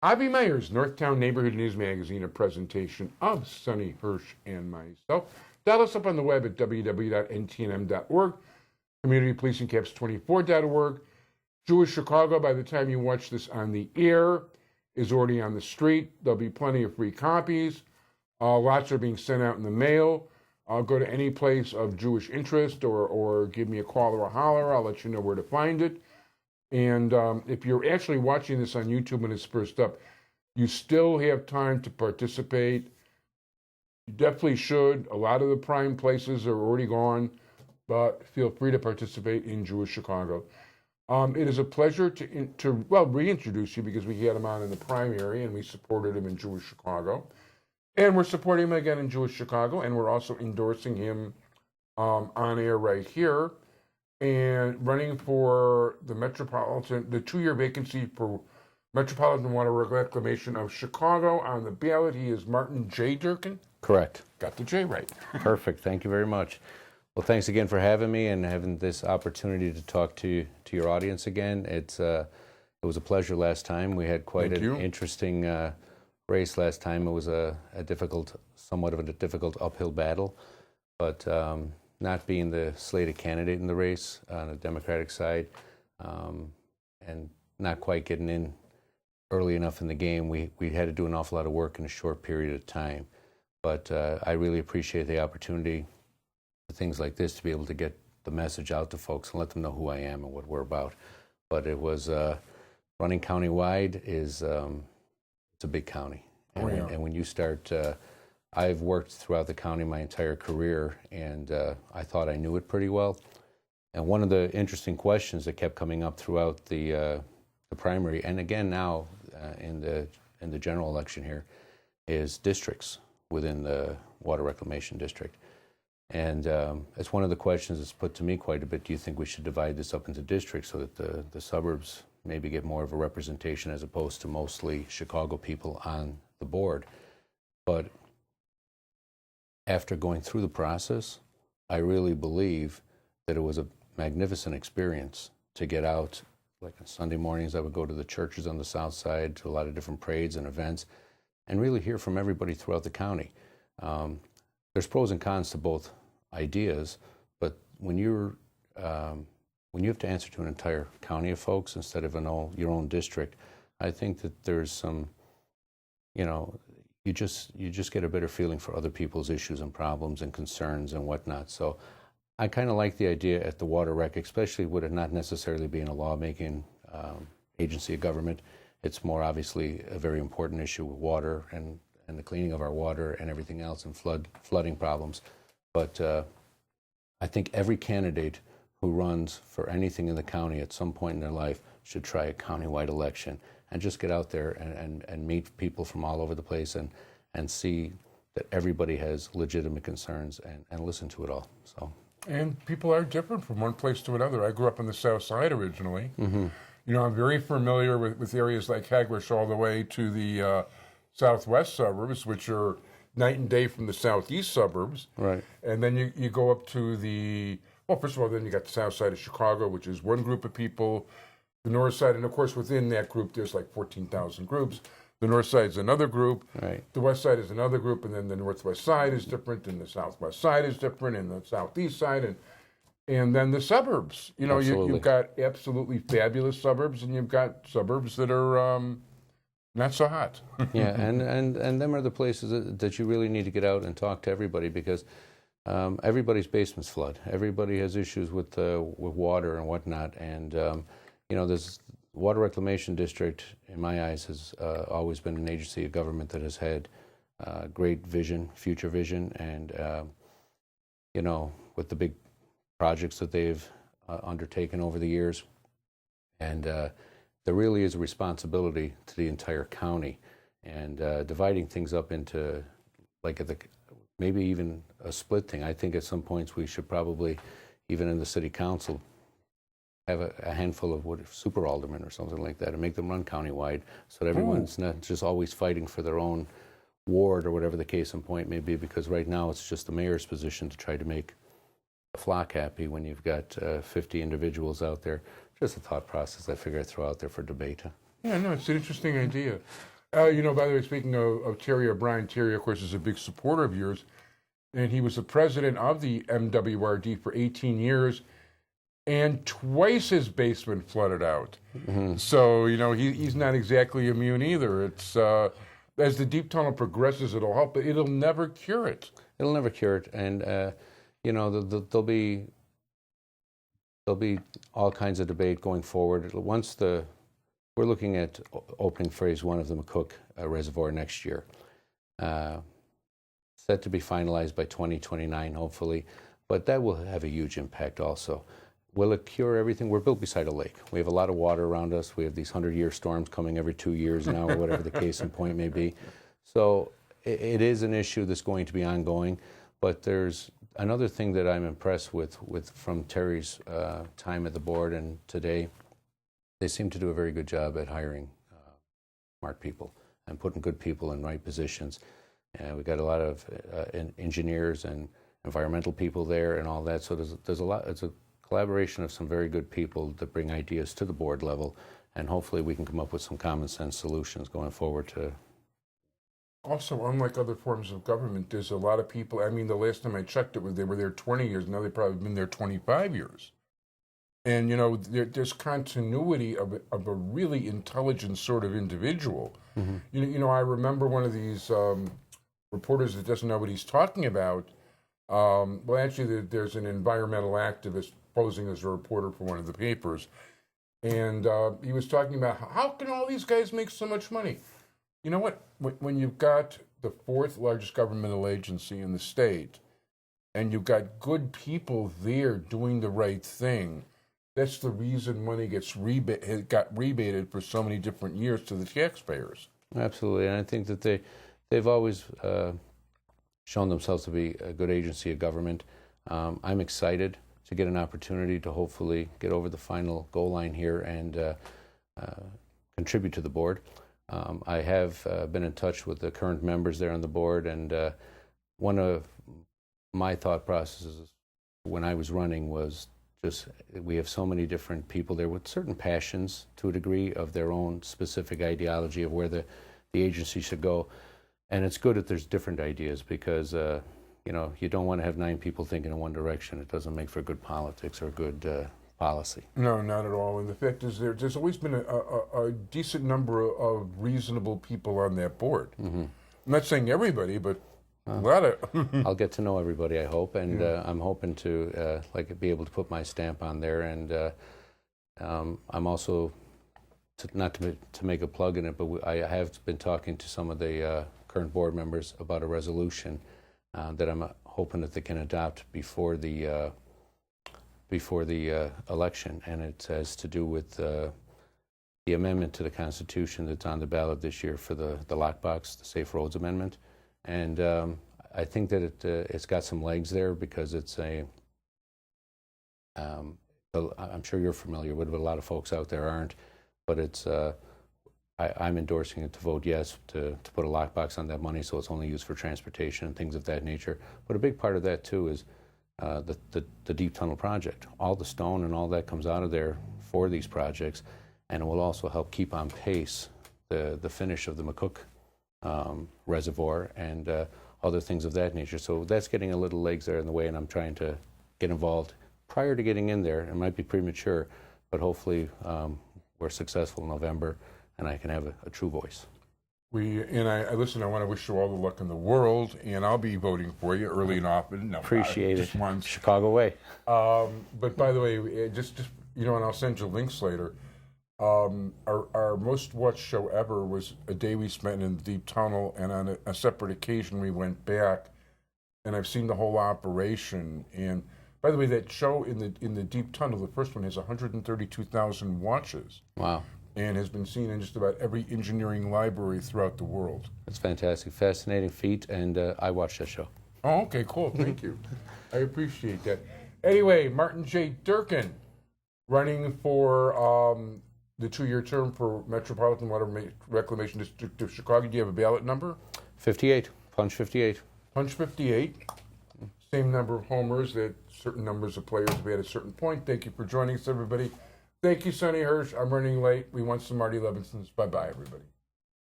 Avi Meyer's Northtown Neighborhood News Magazine, a presentation of Sonny Hirsch and myself. Dial us up on the web at www.ntnm.org, communitypolicingcaps24.org. Jewish Chicago, by the time you watch this on the air, is already on the street. There'll be plenty of free copies. Lots are being sent out in the mail. I'll go to any place of Jewish interest or give me a call or a holler. I'll let you know where to find it. And if you're actually watching this on YouTube when it's first up, you still have time to participate. You definitely should. A lot of the prime places are already gone, but feel free to participate in Jewish Chicago. It is a pleasure to reintroduce you because we had him on in the primary and we supported him in Jewish Chicago. And we're supporting him again in Jewish Chicago, and we're also endorsing him on air right here. And running for the 2-year vacancy for Metropolitan Water Reclamation of Chicago. On the ballot, he is Martin J. Durkan. Correct. Got the J right. Perfect. Thank you very much. Well, thanks again for having me and having this opportunity to talk to your audience again. It was a pleasure last time. We had quite an interesting race last time. It was somewhat of a difficult uphill battle, but not being the slated candidate in the race on the Democratic side, and not quite getting in early enough in the game, we had to do an awful lot of work in a short period of time. But I really appreciate the opportunity for things like this to be able to get the message out to folks and let them know who I am and what we're about. But it was running countywide is it's a big county, and when you start, I've worked throughout the county my entire career, and I thought I knew it pretty well. And one of the interesting questions that kept coming up throughout the primary, and again now in the general election here, is districts within the water reclamation district. And it's one of the questions that's put to me quite a bit. Do you think we should divide this up into districts so that the suburbs maybe get more of a representation as opposed to mostly Chicago people on the board? But after going through the process, I really believe that it was a magnificent experience to get out. Like on Sunday mornings, I would go to the churches on the south side, to a lot of different parades and events, and really hear from everybody throughout the county. There's pros and cons to both ideas, but when you have to answer to an entire county of folks instead of your own district, I think that there's some, you just get a better feeling for other people's issues and problems and concerns and whatnot. So I kind of like the idea at the water rec, especially with it not necessarily being a lawmaking agency of government. It's more obviously a very important issue with water and the cleaning of our water and everything else, and flooding problems. But I think every candidate who runs for anything in the county at some point in their life should try a countywide election and just get out there and meet people from all over the place and see that everybody has legitimate concerns and listen to it all. So. And people are different from one place to another. I grew up on the south side originally. Mm-hmm. I'm very familiar with areas like Hagwish all the way to the southwest suburbs, which are night and day from the southeast suburbs. Right. And then you go up to first of all, then you got the south side of Chicago, which is one group of people. The north side, and of course within that group there's like 14,000 groups. The north side is another group. Right. The west side is another group, and then the northwest side is different, and the southwest side is different, and the southeast side, and then the suburbs. You've got absolutely fabulous suburbs, and you've got suburbs that are not so hot. Yeah, and them are the places that you really need to get out and talk to everybody, because everybody's basements flood. Everybody has issues with water and whatnot, and this Water Reclamation District, in my eyes, has always been an agency of government that has had great vision, future vision, and with the big projects that they've undertaken over the years. And there really is a responsibility to the entire county, and dividing things up into maybe even a split thing. I think at some points we should probably, even in the city council, have a handful of super aldermen or something like that and make them run countywide so that everyone's not just always fighting for their own ward or whatever the case in point may be, because right now it's just the mayor's position to try to make the flock happy when you've got 50 individuals out there. Just a thought process I figure I'd throw out there for debate. Yeah, no, it's an interesting idea. By the way, speaking of Terry O'Brien, Terry, of course, is a big supporter of yours, and he was the president of the MWRD for 18 years, and twice his basement flooded out. Mm-hmm. So, he's not exactly immune either. It's as the deep tunnel progresses, it'll help, but it'll never cure it. It'll never cure it, and there'll be all kinds of debate going forward. We're looking at opening phase 1 of the McCook Reservoir next year, set to be finalized by 2029, hopefully, but that will have a huge impact also. Will it cure everything? We're built beside a lake. We have a lot of water around us. We have these 100-year storms coming every 2 years now, or whatever the case in point may be. So it is an issue that's going to be ongoing, but there's another thing that I'm impressed with from Terry's time at the board and today. They seem to do a very good job at hiring smart people and putting good people in right positions. We've got a lot of engineers and environmental people there and all that. So there's a lot. It's a collaboration of some very good people that bring ideas to the board level, and hopefully we can come up with some common sense solutions going forward to. Also, unlike other forms of government, there's a lot of people. I mean, the last time I checked they were there 20 years. Now they've probably been there 25 years. And, there's continuity of a really intelligent sort of individual. Mm-hmm. I remember one of these reporters that doesn't know what he's talking about. Well, actually, there's an environmental activist posing as a reporter for one of the papers. And he was talking about how can all these guys make so much money? You know what? When you've got the 4th largest governmental agency in the state, and you've got good people there doing the right thing, that's the reason money got rebated for so many different years to the taxpayers. Absolutely, and I think that they've always shown themselves to be a good agency of government. I'm excited to get an opportunity to hopefully get over the final goal line here and contribute to the board. I have been in touch with the current members there on the board, and one of my thought processes when I was running was just we have so many different people there with certain passions to a degree of their own specific ideology of where the agency should go. And it's good that there's different ideas because, you don't want to have 9 people thinking in one direction. It doesn't make for good politics or good policy. No, not at all. And the fact is there's always been a decent number of reasonable people on that board. Mm-hmm. I'm not saying everybody, but a lot of... I'll get to know everybody, I hope. And I'm hoping to be able to put my stamp on there. And I'm also, not to make a plug in it, but I have been talking to some of the current board members about a resolution that I'm hoping that they can adopt before the election, and it has to do with the amendment to the Constitution that's on the ballot this year for the lockbox, the Safe Roads Amendment, and I think that it's got some legs there because it's I'm sure you're familiar with it, but a lot of folks out there aren't, but it's I'm endorsing it to vote yes to put a lockbox on that money so it's only used for transportation and things of that nature. But a big part of that too is the deep tunnel project. All the stone and all that comes out of there for these projects, and it will also help keep on pace the finish of the McCook reservoir and other things of that nature. So that's getting a little legs there in the way, and I'm trying to get involved prior to getting in there. It might be premature, but hopefully we're successful in November and I can have a true voice. Listen, I want to wish you all the luck in the world, and I'll be voting for you early and often. No, appreciate just it. Once. Chicago way. But by the way, just and I'll send you links later. Our most watched show ever was a day we spent in the deep tunnel, and on a separate occasion we went back, and I've seen the whole operation. And by the way, that show in the deep tunnel, the first one, has 132,000 watches. Wow. And has been seen in just about every engineering library throughout the world. It's fantastic, fascinating feat, and I watched that show. Oh, okay, cool, thank you. I appreciate that. Anyway, Martin J. Durkan, running for the 2-year term for Metropolitan Water Reclamation District of Chicago. Do you have a ballot number? 58, punch 58. Punch 58. Same number of homers that certain numbers of players have had at a certain point. Thank you for joining us, everybody. Thank you, Sonny Hirsch. I'm running late. We want some Marty Levinsons. Bye-bye, everybody.